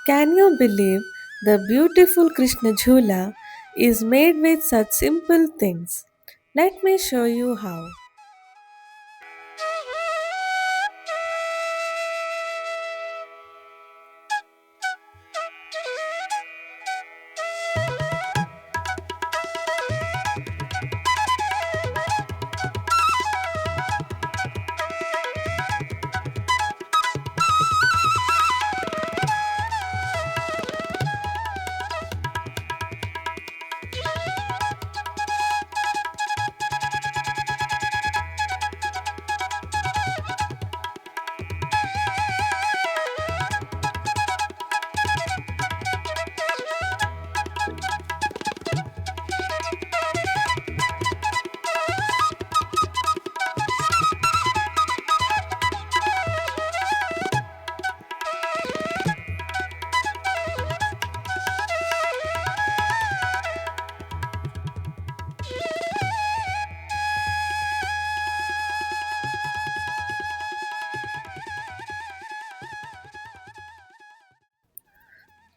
Can you believe the beautiful Krishna Jhula is made with such simple things? Let me show you how.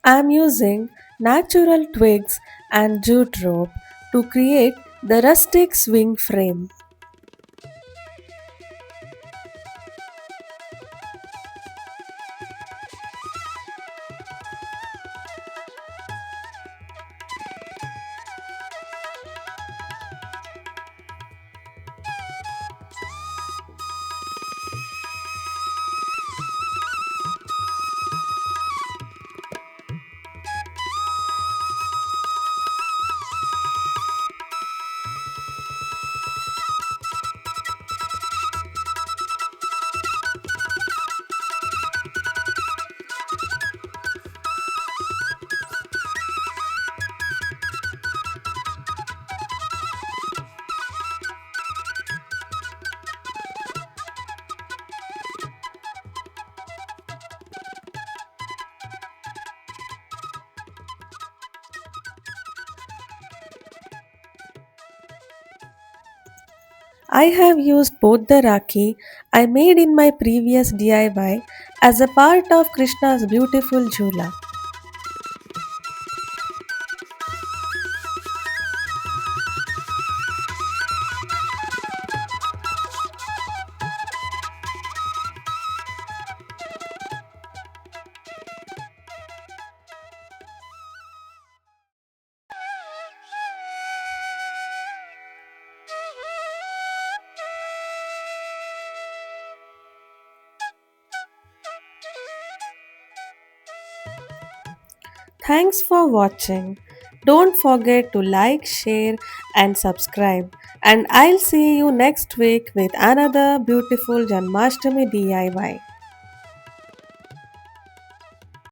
I am using natural twigs and jute rope to create the rustic swing frame. I have used both the Rakhi I made in my previous DIY as a part of Krishna's beautiful Jhula. Thanks for watching. Don't forget to like, share, and subscribe. And I'll see you next week with another beautiful Janmashtami DIY.